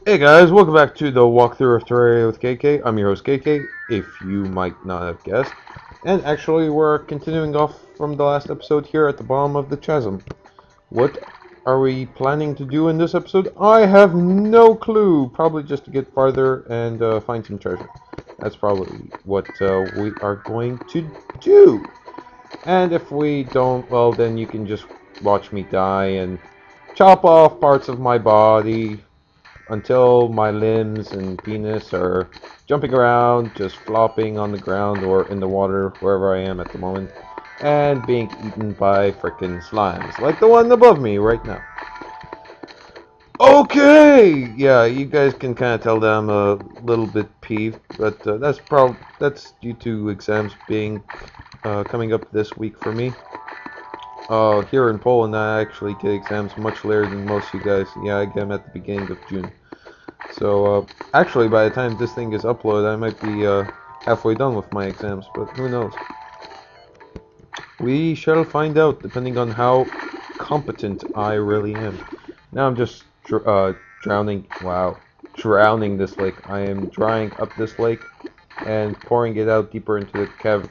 Hey guys, welcome back to the walkthrough of Terraria with KK. I'm your host KK, if you might not have guessed. And actually, we're continuing off from the last episode here at the bottom of the chasm. What are we planning to do in this episode? I have no clue. Probably just to get farther and find some treasure. That's probably what we are going to do. And if we don't, well, then you can just watch me die and chop off parts of my body until my limbs and penis are jumping around, just flopping on the ground or in the water, wherever I am at the moment, and being eaten by frickin' slimes, like the one above me right now. Okay! Yeah, you guys can kind of tell that I'm a little bit peeved, but that's due to exams being coming up this week for me. Here in Poland, I actually get exams much later than most of you guys. Yeah, I get them at the beginning of June. So, actually, by the time this thing is uploaded, I might be halfway done with my exams, but who knows? We shall find out, depending on how competent I really am. Now I'm just drowning. Wow, drowning this lake. I am drying up this lake and pouring it out deeper into the cavern.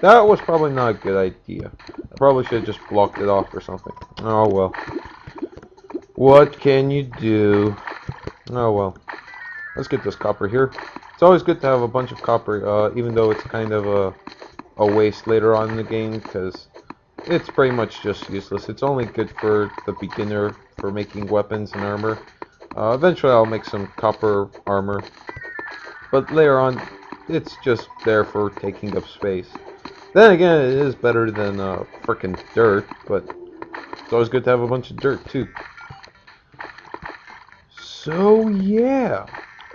That was probably not a good idea. I probably should have just blocked it off or something. Oh well. What can you do? Oh well. Let's get this copper here. It's always good to have a bunch of copper, even though it's kind of a waste later on in the game, because it's pretty much just useless. It's only good for the beginner for making weapons and armor. Eventually I'll make some copper armor, but later on it's just there for taking up space. Then again, it is better than frickin' dirt, but it's always good to have a bunch of dirt too. So yeah.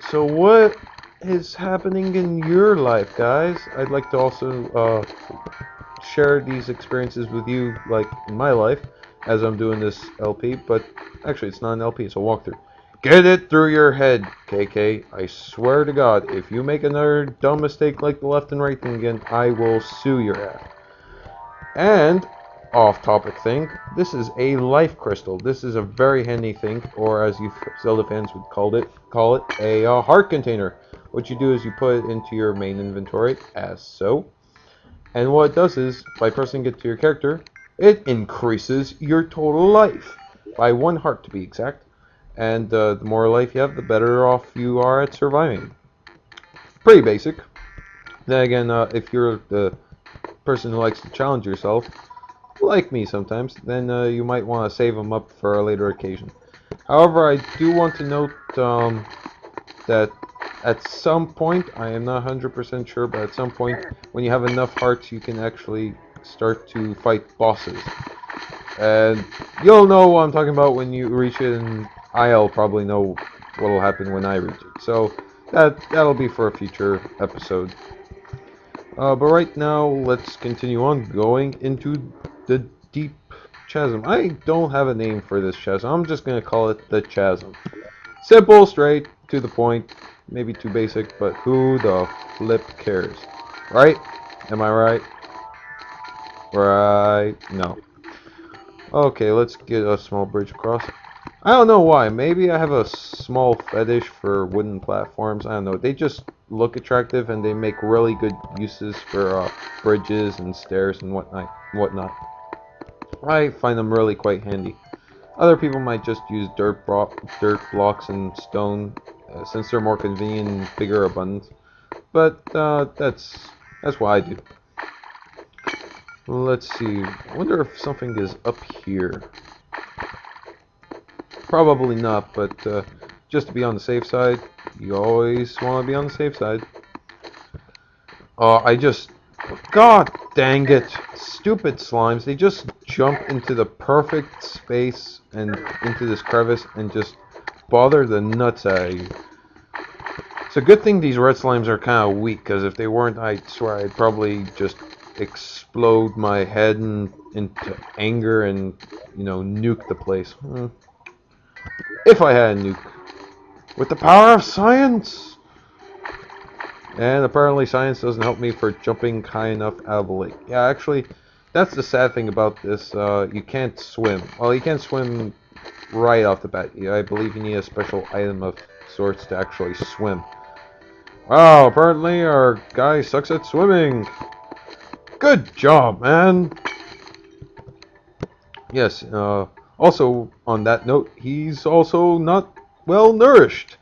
So what is happening in your life, guys? I'd like to also share these experiences with you, like in my life, as I'm doing this LP. But actually, it's not an LP; it's a walkthrough. Get it through your head, KK. I swear to God, if you make another dumb mistake like the left and right thing again, I will sue your ass. And off-topic thing, this is a life crystal. This is a very handy thing, or as you Zelda fans would call it a heart container. What you do is you put it into your main inventory, as so. And what it does is, by pressing it to your character, it increases your total life by 1 heart to be exact. And the more life you have, the better off you are at surviving. Pretty basic. Then again, if you're the person who likes to challenge yourself, like me sometimes, then you might want to save them up for a later occasion. However, I do want to note that at some point, I am not 100% sure, but at some point, when you have enough hearts, you can actually start to fight bosses. And you'll know what I'm talking about when you reach it, and I'll probably know what will happen when I reach it. So that'll be for a future episode. But right now, let's continue on going into the deep chasm. I don't have a name for this chasm. I'm just going to call it the chasm. Simple, straight, to the point. Maybe too basic, but who the flip cares? Right? Am I right? Right? No. Okay, let's get a small bridge across. I don't know why. Maybe I have a small fetish for wooden platforms. I don't know. They just look attractive and they make really good uses for bridges and stairs and whatnot. I find them really quite handy. Other people might just use dirt blocks and stone, since they're more convenient and bigger abundant. But that's what I do. Let's see. I wonder if something is up here. Probably not, but just to be on the safe side, you always want to be on the safe side. God dang it. Stupid slimes. They just jump into the perfect space and into this crevice and just bother the nuts out of you. It's a good thing these red slimes are kind of weak, because if they weren't, I swear I'd probably just explode my head into anger and, nuke the place. If I had a nuke. With the power of science! And apparently science doesn't help me for jumping high enough out of the lake. Yeah, actually, that's the sad thing about this. You can't swim. Well, you can't swim right off the bat. Yeah, I believe you need a special item of sorts to actually swim. Wow, apparently our guy sucks at swimming. Good job, man. Yes, also, on that note, he's also not well nourished.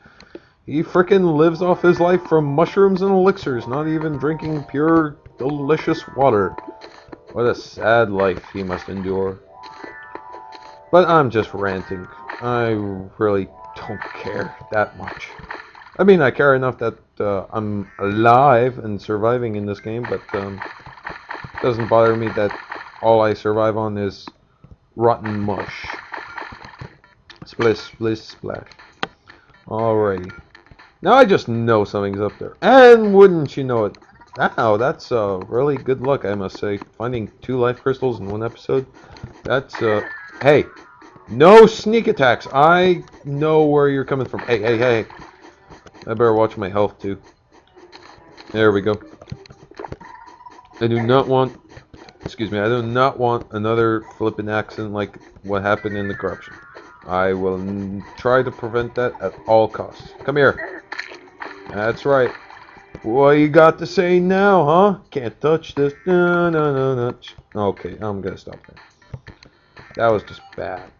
He frickin' lives off his life from mushrooms and elixirs, not even drinking pure, delicious water. What a sad life he must endure. But I'm just ranting. I really don't care that much. I mean, I care enough that I'm alive and surviving in this game, but it doesn't bother me that all I survive on is rotten mush. Splish, splish, splash. Alrighty. Now I just know something's up there. And wouldn't you know it? Wow, that's really good luck, I must say. Finding 2 life crystals in one episode. That's, hey, no sneak attacks. I know where you're coming from. Hey, hey, hey. I better watch my health, too. There we go. I do not want, excuse me, I do not want another flippin' accident like what happened in the corruption. I will try to prevent that at all costs. Come here. That's right. What you got to say now, huh? Can't touch this. No, no, no, no. Okay, I'm gonna stop there. That was just bad.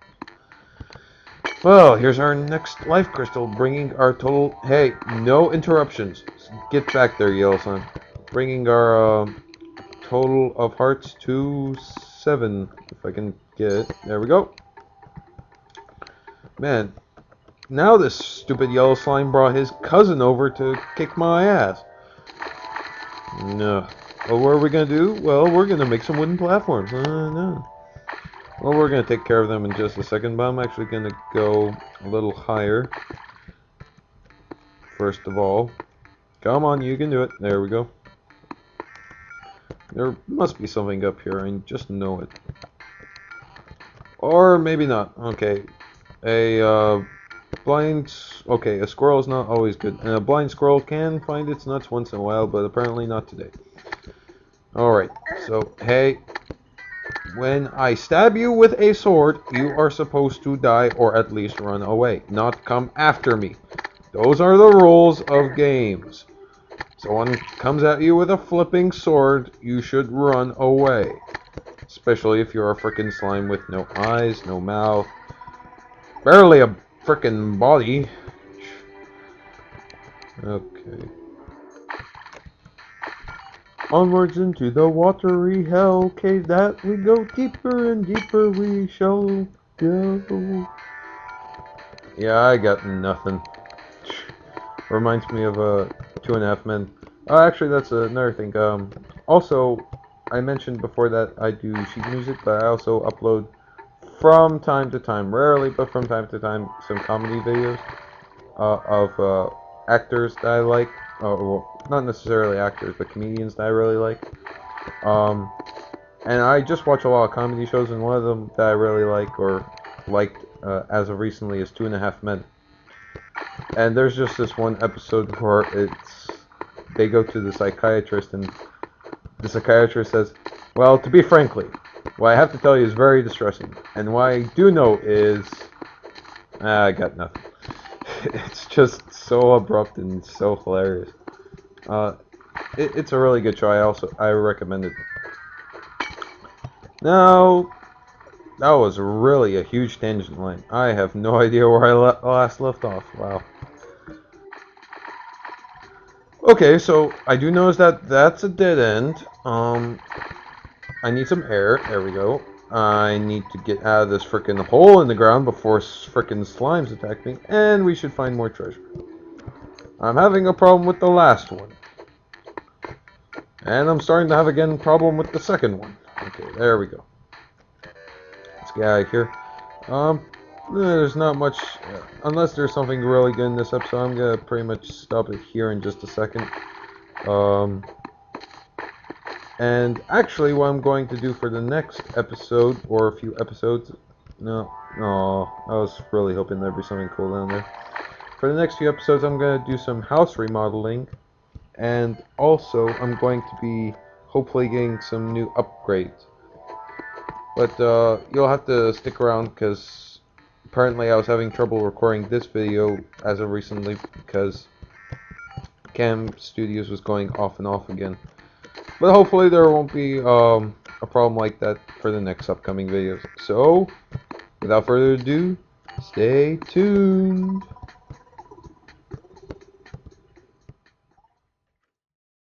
Well, here's our next life crystal, bringing our total... Hey, no interruptions. Get back there, Yellow Slime. Bringing our total of hearts to 7, if I can get it. There we go. Man, now this stupid Yellow Slime brought his cousin over to kick my ass. No. Well, what are we gonna do? Well, we're gonna make some wooden platforms. No. Well, we're gonna take care of them in just a second, but I'm actually gonna go a little higher. First of all. Come on, you can do it. There we go. There must be something up here, I just know it. Or maybe not. Okay. A a squirrel is not always good. And a blind squirrel can find its nuts once in a while, but apparently not today. Alright, so, hey, when I stab you with a sword, you are supposed to die or at least run away, not come after me. Those are the rules of games. Someone comes at you with a flipping sword, you should run away. Especially if you're a frickin' slime with no eyes, no mouth, barely a frickin' body. Okay. Onwards into the watery hell cave that we go, deeper and deeper we shall go. Yeah, I got nothing. Reminds me of 2.5 Men. Oh, actually, that's another thing. Also, I mentioned before that I do sheet music, but I also upload from time to time, rarely, but from time to time, some comedy videos of actors that I like. Well, not necessarily actors, but comedians that I really like. And I just watch a lot of comedy shows, and one of them that I really like, or liked as of recently, is 2.5 Men. And there's just this one episode where they go to the psychiatrist, and the psychiatrist says, well, to be frankly, what I have to tell you is very distressing. And what I do know is... I got nothing. It's just so abrupt and so hilarious. It's a really good show. I recommend it. Now, that was really a huge tangent line. I have no idea where I last left off. Wow. Okay, so I do notice that that's a dead end. I need some air. There we go. I need to get out of this frickin' hole in the ground before frickin' slimes attack me, and we should find more treasure. I'm having a problem with the last one. And I'm starting to have again a problem with the second one. Okay, there we go. Let's get out of here. There's not much, unless there's something really good in this episode. I'm gonna pretty much stop it here in just a second. And actually, what I'm going to do for the next episode, or a few episodes, no, I was really hoping there'd be something cool down there. For the next few episodes, I'm going to do some house remodeling, and also I'm going to be hopefully getting some new upgrades. But you'll have to stick around, because apparently I was having trouble recording this video as of recently because Cam Studios was going off and off again. But hopefully there won't be a problem like that for the next upcoming videos. So, without further ado, stay tuned.